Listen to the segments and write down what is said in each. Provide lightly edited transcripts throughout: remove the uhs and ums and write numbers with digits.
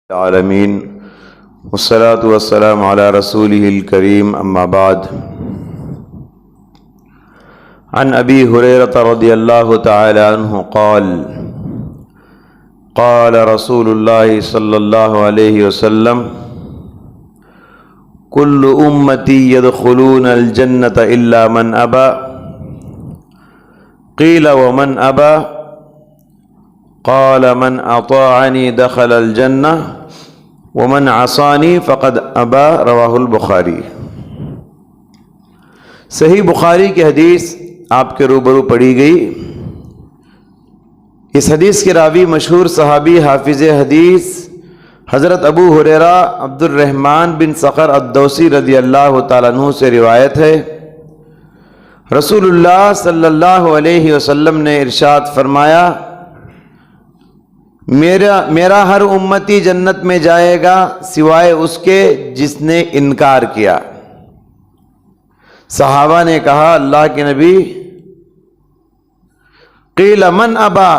العالمین والصلاة والسلام علی رسولہ الکریم اما بعد عن ابی ہریرۃ رضی اللہ تعالی عنہ قال قال رسول اللہ صلی اللہ علیہ وسلم کل امتی يدخلون الجنة الا من ابى قیل ومن ابى قال من اطاعنی دخل الجنہ ومن عصانی فقد ابا رواہ البخاری۔ صحیح بخاری کی حدیث آپ کے روبرو پڑھی گئی۔ اس حدیث کے راوی مشہور صحابی حافظ حدیث حضرت ابو ہریرہ عبد الرحمن بن صخر الدوسی رضی اللہ تعالیٰ عنہ سے روایت ہے، رسول اللہ صلی اللہ علیہ وسلم نے ارشاد فرمایا، میرا ہر امتی جنت میں جائے گا سوائے اس کے جس نے انکار کیا۔ صحابہ نے کہا، اللہ کے نبی، قیل من ابا،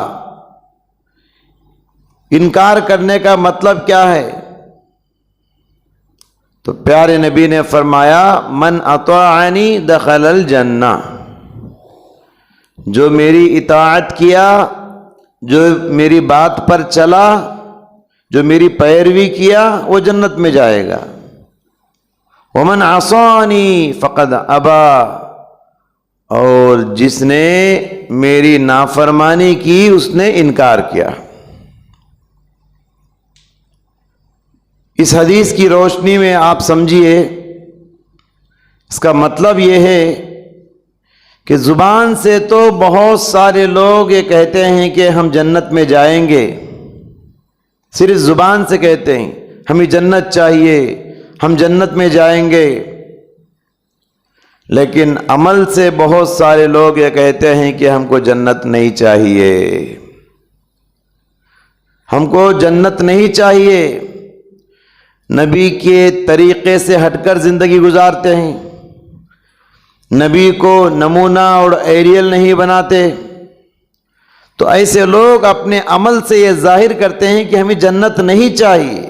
انکار کرنے کا مطلب کیا ہے؟ تو پیارے نبی نے فرمایا، من اطاعنی دخل الجنہ، جو میری اطاعت کیا، جو میری بات پر چلا، جو میری پیروی کیا، وہ جنت میں جائے گا۔ ومن عصانی فقد ابا، اور جس نے میری نافرمانی کی اس نے انکار کیا۔ اس حدیث کی روشنی میں آپ سمجھیے، اس کا مطلب یہ ہے کہ زبان سے تو بہت سارے لوگ یہ کہتے ہیں کہ ہم جنت میں جائیں گے، صرف زبان سے کہتے ہیں ہمیں جنت چاہیے، ہم جنت میں جائیں گے، لیکن عمل سے بہت سارے لوگ یہ کہتے ہیں کہ ہم کو جنت نہیں چاہیے، ہم کو جنت نہیں چاہیے، نبی کے طریقے سے ہٹ کر زندگی گزارتے ہیں، نبی کو نمونہ اور ایڈیل نہیں بناتے۔ تو ایسے لوگ اپنے عمل سے یہ ظاہر کرتے ہیں کہ ہمیں جنت نہیں چاہیے۔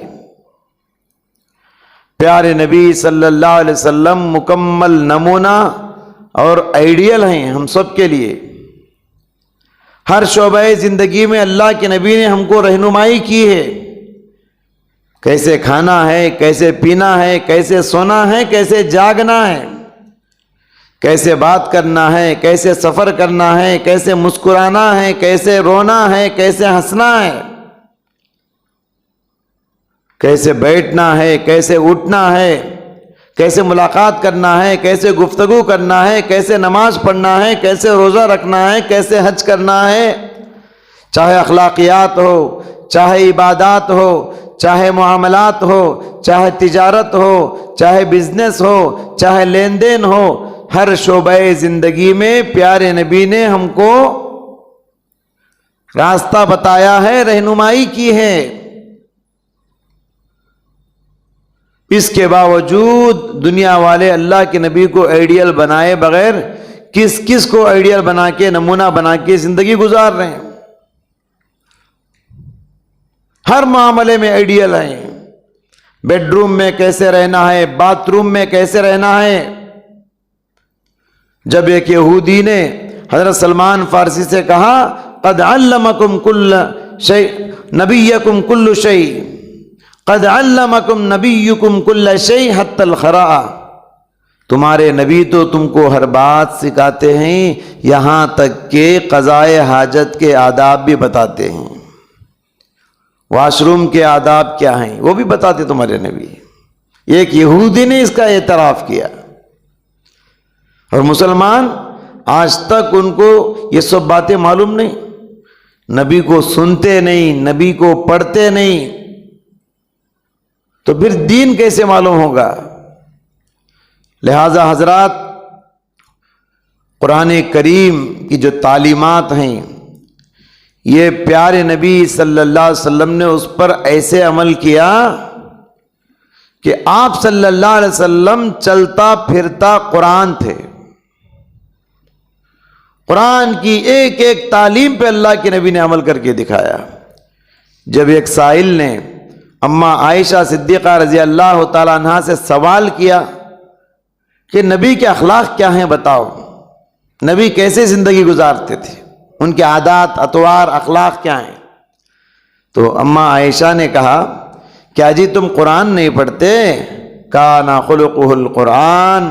پیارے نبی صلی اللہ علیہ وسلم مکمل نمونہ اور ایڈیل ہیں ہم سب کے لیے۔ ہر شعبہ زندگی میں اللہ کے نبی نے ہم کو رہنمائی کی ہے، کیسے کھانا ہے، کیسے پینا ہے، کیسے سونا ہے، کیسے جاگنا ہے، کیسے بات کرنا ہے، کیسے سفر کرنا ہے، کیسے مسکرانا ہے، کیسے رونا ہے، کیسے ہنسنا ہے، کیسے بیٹھنا ہے، کیسے اٹھنا ہے، کیسے ملاقات کرنا ہے، کیسے گفتگو کرنا ہے، کیسے نماز پڑھنا ہے، کیسے روزہ رکھنا ہے، کیسے حج کرنا ہے، چاہے اخلاقیات ہو، چاہے عبادات ہو، چاہے معاملات ہو، چاہے تجارت ہو، چاہے بزنس ہو، چاہے لین دین ہو، ہر شعبہ زندگی میں پیارے نبی نے ہم کو راستہ بتایا ہے، رہنمائی کی ہے۔ اس کے باوجود دنیا والے اللہ کے نبی کو آئیڈیل بنائے بغیر کس کو آئیڈیل بنا کے، نمونہ بنا کے زندگی گزار رہے ہیں۔ ہر معاملے میں آئیڈیل ہیں، بیڈ روم میں کیسے رہنا ہے، باتھ روم میں کیسے رہنا ہے۔ جب ایک یہودی نے حضرت سلمان فارسی سے کہا، قد علمکم کل شیء نبیکم کل شیء، قد علمکم نبیکم کل شیء حتی الخراء، تمہارے نبی تو تم کو ہر بات سکھاتے ہیں، یہاں تک کہ قضائے حاجت کے آداب بھی بتاتے ہیں، واش روم کے آداب کیا ہیں وہ بھی بتاتے تمہارے نبی۔ ایک یہودی نے اس کا اعتراف کیا، اور مسلمان آج تک ان کو یہ سب باتیں معلوم نہیں، نبی کو سنتے نہیں، نبی کو پڑھتے نہیں، تو پھر دین کیسے معلوم ہوگا؟ لہذا حضرات، قرآن کریم کی جو تعلیمات ہیں، یہ پیارے نبی صلی اللہ علیہ وسلم نے اس پر ایسے عمل کیا کہ آپ صلی اللہ علیہ وسلم چلتا پھرتا قرآن تھے۔ قرآن کی ایک ایک تعلیم پہ اللہ کے نبی نے عمل کر کے دکھایا۔ جب ایک سائل نے اماں عائشہ صدیقہ رضی اللہ تعالیٰ عنہا سے سوال کیا کہ نبی کے اخلاق کیا ہیں بتاؤ، نبی کیسے زندگی گزارتے تھے، ان کے عادات اطوار اخلاق کیا ہیں؟ تو اماں عائشہ نے کہا کیا جی تم قرآن نہیں پڑھتے؟ کان خلقہ القرآن،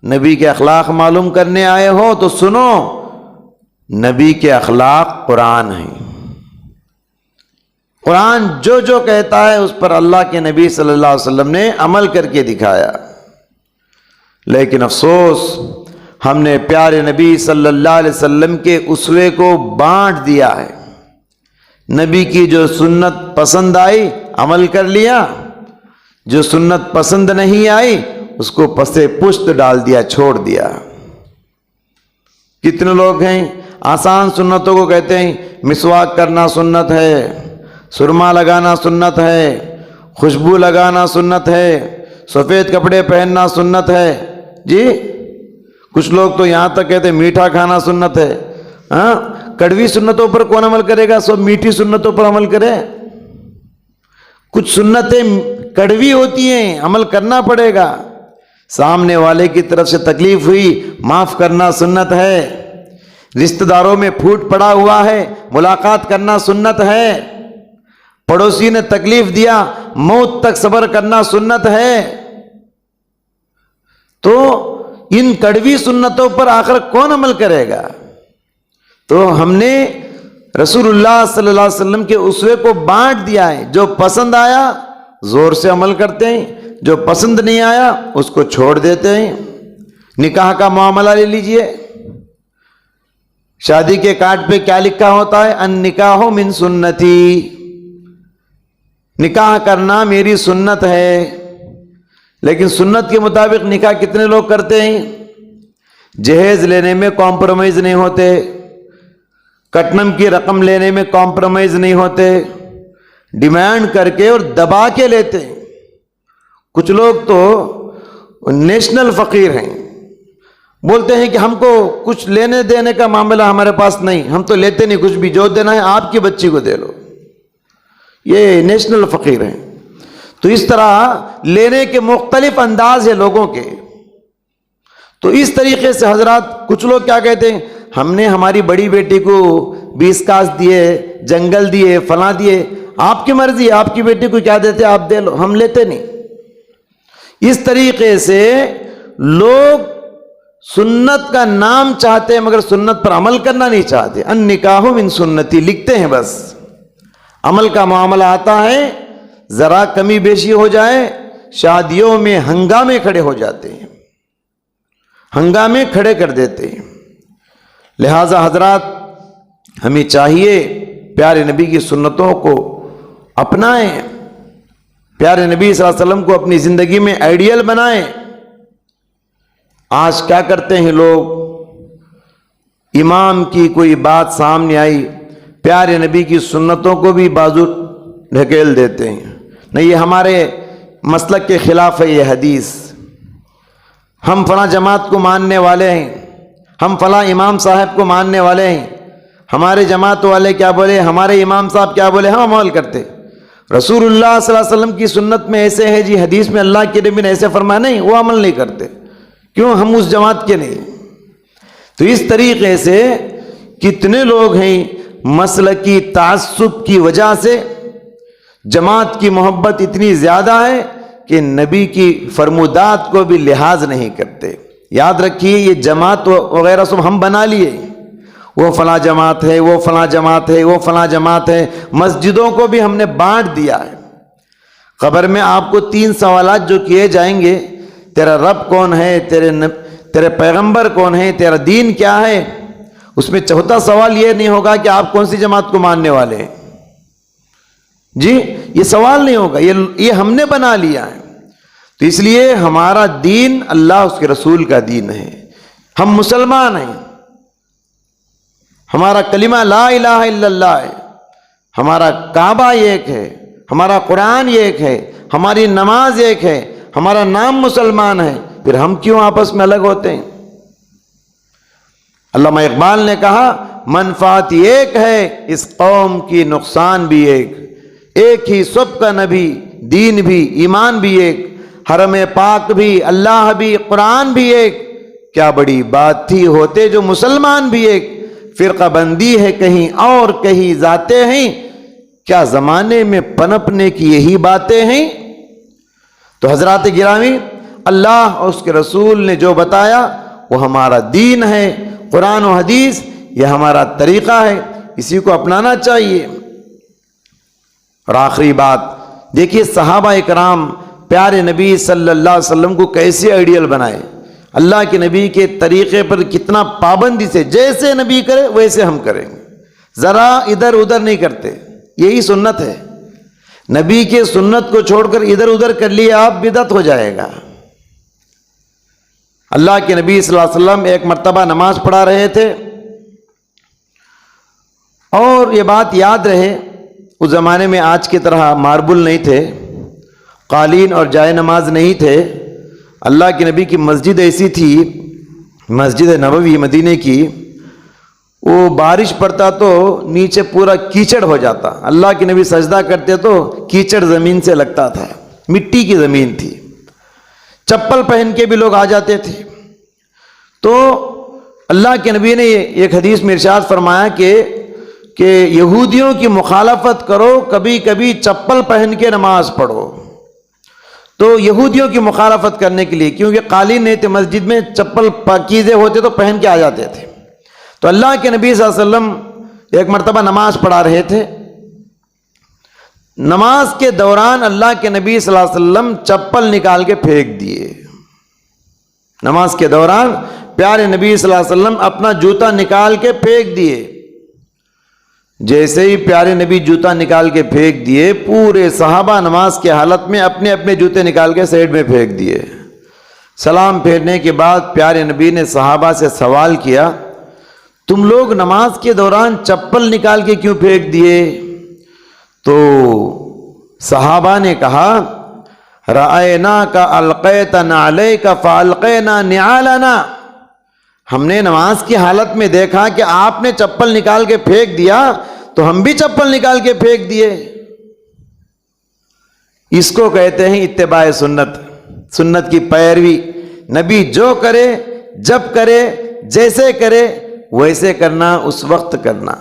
نبی کے اخلاق معلوم کرنے آئے ہو تو سنو، نبی کے اخلاق قرآن ہیں۔ قرآن جو جو کہتا ہے اس پر اللہ کے نبی صلی اللہ علیہ وسلم نے عمل کر کے دکھایا۔ لیکن افسوس، ہم نے پیارے نبی صلی اللہ علیہ وسلم کے اسوے کو بانٹ دیا ہے۔ نبی کی جو سنت پسند آئی عمل کر لیا، جو سنت پسند نہیں آئی اس کو پسے پشت ڈال دیا، چھوڑ دیا۔ کتنے لوگ ہیں آسان سنتوں کو کہتے ہیں، مسواک کرنا سنت ہے، سرما لگانا سنت ہے، خوشبو لگانا سنت ہے، سفید کپڑے پہننا سنت ہے۔ جی کچھ لوگ تو یہاں تک کہتے ہیں میٹھا کھانا سنت ہے۔ ہاں، کڑوی سنتوں پر کون عمل کرے گا؟ سب میٹھی سنتوں پر عمل کرے۔ کچھ سنتیں کڑوی ہوتی ہیں، عمل کرنا پڑے گا۔ سامنے والے کی طرف سے تکلیف ہوئی، معاف کرنا سنت ہے۔ رشتہ داروں میں پھوٹ پڑا ہوا ہے، ملاقات کرنا سنت ہے۔ پڑوسی نے تکلیف دیا، موت تک صبر کرنا سنت ہے۔ تو ان کڑوی سنتوں پر آخر کون عمل کرے گا؟ تو ہم نے رسول اللہ صلی اللہ علیہ وسلم کے اسوے کو بانٹ دیا ہے۔ جو پسند آیا زور سے عمل کرتے ہیں، جو پسند نہیں آیا اس کو چھوڑ دیتے ہیں۔ نکاح کا معاملہ لے لیجئے، شادی کے کارڈ پہ کیا لکھا ہوتا ہے؟ النکاح من سنتی، نکاح کرنا میری سنت ہے۔ لیکن سنت کے مطابق نکاح کتنے لوگ کرتے ہیں؟ جہیز لینے میں کمپرومائز نہیں ہوتے، کٹنم کی رقم لینے میں کمپرومائز نہیں ہوتے، ڈیمانڈ کر کے اور دبا کے لیتے ہیں۔ کچھ لوگ تو نیشنل فقیر ہیں، بولتے ہیں کہ ہم کو کچھ لینے دینے کا معاملہ ہمارے پاس نہیں، ہم تو لیتے نہیں کچھ بھی، جو دینا ہے آپ کی بچی کو دے لو۔ یہ نیشنل فقیر ہیں۔ تو اس طرح لینے کے مختلف انداز ہیں لوگوں کے۔ تو اس طریقے سے حضرات کچھ لوگ کیا کہتے ہیں، ہم نے ہماری بڑی بیٹی کو 20 کاس دیے، جنگل دیے، فلاں دیے، آپ کی مرضی، آپ کی بیٹی کو کیا دیتے آپ دے لو، ہم لیتے نہیں۔ اس طریقے سے لوگ سنت کا نام چاہتے ہیں مگر سنت پر عمل کرنا نہیں چاہتے۔ النکاح من سنتی لکھتے ہیں بس، عمل کا معاملہ آتا ہے ذرا کمی بیشی ہو جائے، شادیوں میں ہنگامے کھڑے ہو جاتے ہیں، ہنگامے کھڑے کر دیتے ہیں۔ لہذا حضرات ہمیں چاہیے پیارے نبی کی سنتوں کو اپنائیں، پیارے نبی صلی اللہ علیہ وسلم کو اپنی زندگی میں آئیڈیل بنائیں۔ آج کیا کرتے ہیں لوگ، امام کی کوئی بات سامنے آئی، پیارے نبی کی سنتوں کو بھی بازو ڈھکیل دیتے ہیں، نہیں یہ ہمارے مسلک کے خلاف ہے یہ حدیث، ہم فلاں جماعت کو ماننے والے ہیں، ہم فلاں امام صاحب کو ماننے والے ہیں، ہمارے جماعت والے کیا بولے، ہمارے امام صاحب کیا بولے، ہم عمل کرتے۔ رسول اللہ صلی اللہ علیہ وسلم کی سنت میں ایسے ہے جی، حدیث میں اللہ کے نبی نے ایسے فرمایا، نہیں وہ عمل نہیں کرتے، کیوں؟ ہم اس جماعت کے نہیں۔ تو اس طریقے سے کتنے لوگ ہیں مسلکی تعصب کی وجہ سے جماعت کی محبت اتنی زیادہ ہے کہ نبی کی فرمودات کو بھی لحاظ نہیں کرتے۔ یاد رکھیے یہ جماعت وغیرہ سب ہم بنا لیے، وہ فلاں جماعت ہے، وہ فلاں جماعت ہے، وہ فلاں جماعت ہے۔ مسجدوں کو بھی ہم نے بانٹ دیا ہے۔ قبر میں آپ کو 3 سوالات جو کیے جائیں گے، تیرا رب کون ہے، تیرے پیغمبر کون ہے، تیرا دین کیا ہے، اس میں چوتھا سوال یہ نہیں ہوگا کہ آپ کون سی جماعت کو ماننے والے ہیں۔ جی یہ سوال نہیں ہوگا، یہ ہم نے بنا لیا ہے۔ تو اس لیے ہمارا دین اللہ اس کے رسول کا دین ہے، ہم مسلمان ہیں، ہمارا کلمہ لا الہ الا اللہ ہے، ہمارا کعبہ ایک ہے، ہمارا قرآن ایک ہے، ہماری نماز ایک ہے، ہمارا نام مسلمان ہے، پھر ہم کیوں آپس میں الگ ہوتے ہیں؟ علامہ اقبال نے کہا منفعت ایک ہے اس قوم کی، نقصان بھی ایک ہی سب کا نبی دین بھی، ایمان بھی ایک، حرم پاک بھی، اللہ بھی، قرآن بھی ایک، کیا بڑی بات تھی ہوتے جو مسلمان بھی ایک۔ فرقہ بندی ہے کہیں اور کہیں ذاتیں ہیں، کیا زمانے میں پنپنے کی یہی باتیں ہیں؟ تو حضرات گرامی، اللہ اور اس کے رسول نے جو بتایا وہ ہمارا دین ہے، قرآن و حدیث یہ ہمارا طریقہ ہے، اسی کو اپنانا چاہیے۔ اور آخری بات دیکھیے، صحابہ اکرام پیارے نبی صلی اللہ علیہ وسلم کو کیسے آئیڈیل بنائے، اللہ کے نبی کے طریقے پر کتنا پابندی سے، جیسے نبی کرے ویسے ہم کریں گے، ذرا ادھر ادھر نہیں کرتے، یہی سنت ہے۔ نبی کے سنت کو چھوڑ کر ادھر ادھر کر لیے آپ، بدعت ہو جائے گا۔ اللہ کے نبی صلی اللہ علیہ وسلم ایک مرتبہ نماز پڑھا رہے تھے، اور یہ بات یاد رہے، اس زمانے میں آج کی طرح ماربل نہیں تھے، قالین اور جائے نماز نہیں تھے۔ اللہ کے نبی کی مسجد ایسی تھی، مسجد نبوی مدینے کی، وہ بارش پڑتا تو نیچے پورا کیچڑ ہو جاتا، اللہ کے نبی سجدہ کرتے تو کیچڑ زمین سے لگتا تھا، مٹی کی زمین تھی، چپل پہن کے بھی لوگ آ جاتے تھے۔ تو اللہ کے نبی نے ایک حدیث میں ارشاد فرمایا کہ یہودیوں کی مخالفت کرو، کبھی کبھی چپل پہن کے نماز پڑھو۔ تو یہودیوں کی مخالفت کرنے کے لیے، کیونکہ قالین نہیں تھے مسجد میں، چپل پاکیزے ہوتے تو پہن کے آ جاتے تھے۔ تو اللہ کے نبی صلی اللہ علیہ وسلم ایک مرتبہ نماز پڑھا رہے تھے، نماز کے دوران اللہ کے نبی صلی اللہ علیہ وسلم چپل نکال کے پھینک دیے۔ نماز کے دوران پیارے نبی صلی اللہ علیہ وسلم اپنا جوتا نکال کے پھینک دیے۔ جیسے ہی پیارے نبی جوتا نکال کے پھینک دیے، پورے صحابہ نماز کی حالت میں اپنے اپنے جوتے نکال کے سائیڈ میں پھینک دیے۔ سلام پھیرنے کے بعد پیارے نبی نے صحابہ سے سوال کیا، تم لوگ نماز کے دوران چپل نکال کے کیوں پھینک دیے؟ تو صحابہ نے کہا، رأیناک القیت نعلیک فالقینا نعالنا، ہم نے نماز کی حالت میں دیکھا کہ آپ نے چپل نکال کے پھینک دیا تو ہم بھی چپل نکال کے پھینک دیے۔ اس کو کہتے ہیں اتباع سنت، سنت کی پیروی۔ نبی جو کرے، جب کرے، جیسے کرے ویسے کرنا، اس وقت کرنا۔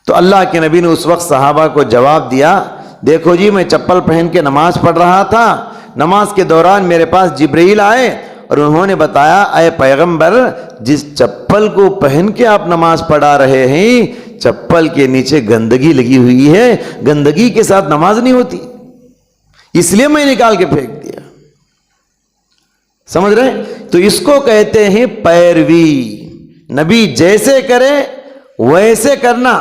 تو اللہ کے نبی نے اس وقت صحابہ کو جواب دیا، دیکھو جی، میں چپل پہن کے نماز پڑھ رہا تھا، نماز کے دوران میرے پاس جبرائیل آئے اور انہوں نے بتایا، اے پیغمبر، جس چپل کو پہن کے آپ نماز پڑھا رہے ہیں، چپل کے نیچے گندگی لگی ہوئی ہے، گندگی کے ساتھ نماز نہیں ہوتی، اس لیے میں نکال کے پھینک دیا۔ سمجھ رہے؟ تو اس کو کہتے ہیں پیروی، نبی جیسے کرے ویسے کرنا۔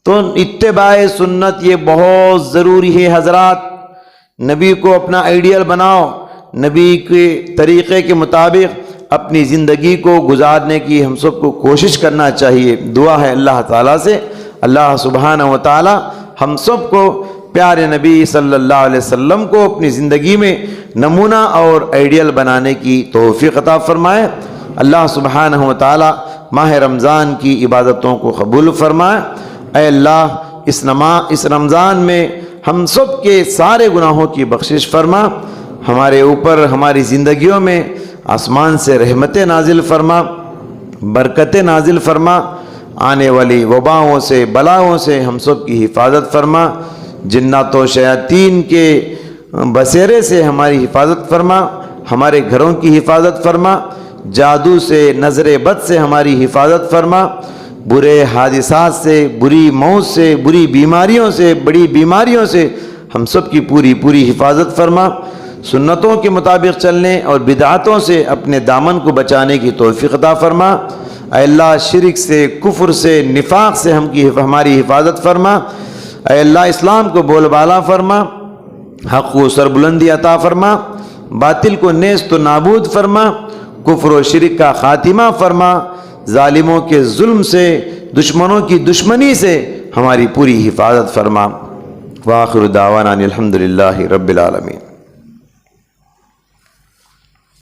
تو اتباع سنت یہ بہت ضروری ہے حضرات۔ نبی کو اپنا آئیڈیل بناؤ، نبی کے طریقے کے مطابق اپنی زندگی کو گزارنے کی ہم سب کو کوشش کرنا چاہیے۔ دعا ہے اللہ تعالیٰ سے، اللہ سبحانہ و تعالیٰ ہم سب کو پیارے نبی صلی اللہ علیہ وسلم کو اپنی زندگی میں نمونہ اور آئیڈیل بنانے کی توفیق عطا فرمائے۔ اللہ سبحانہ و تعالیٰ ماہ رمضان کی عبادتوں کو قبول فرمائے۔ اے اللہ، اس رمضان میں ہم سب کے سارے گناہوں کی بخشش فرما، ہمارے اوپر ہماری زندگیوں میں آسمان سے رحمتیں نازل فرما، برکتیں نازل فرما، آنے والی وباؤں سے، بلاؤں سے ہم سب کی حفاظت فرما، جنات و شیاطین کے بسیرے سے ہماری حفاظت فرما، ہمارے گھروں کی حفاظت فرما، جادو سے، نظر بد سے ہماری حفاظت فرما، برے حادثات سے، بری موت سے، بری بیماریوں سے، بڑی بیماریوں سے ہم سب کی پوری حفاظت فرما، سنتوں کے مطابق چلنے اور بدعاتوں سے اپنے دامن کو بچانے کی توفیق عطا فرما۔ اے اللہ، شرک سے، کفر سے، نفاق سے ہماری حفاظت فرما۔ اے اللہ، اسلام کو بول بالا فرما، حق کو سربلندی عطا فرما، باطل کو نیست و نابود فرما، کفر و شرک کا خاتمہ فرما، ظالموں کے ظلم سے، دشمنوں کی دشمنی سے ہماری پوری حفاظت فرما۔ وآخر دعوانا الحمدللہ رب العالمین۔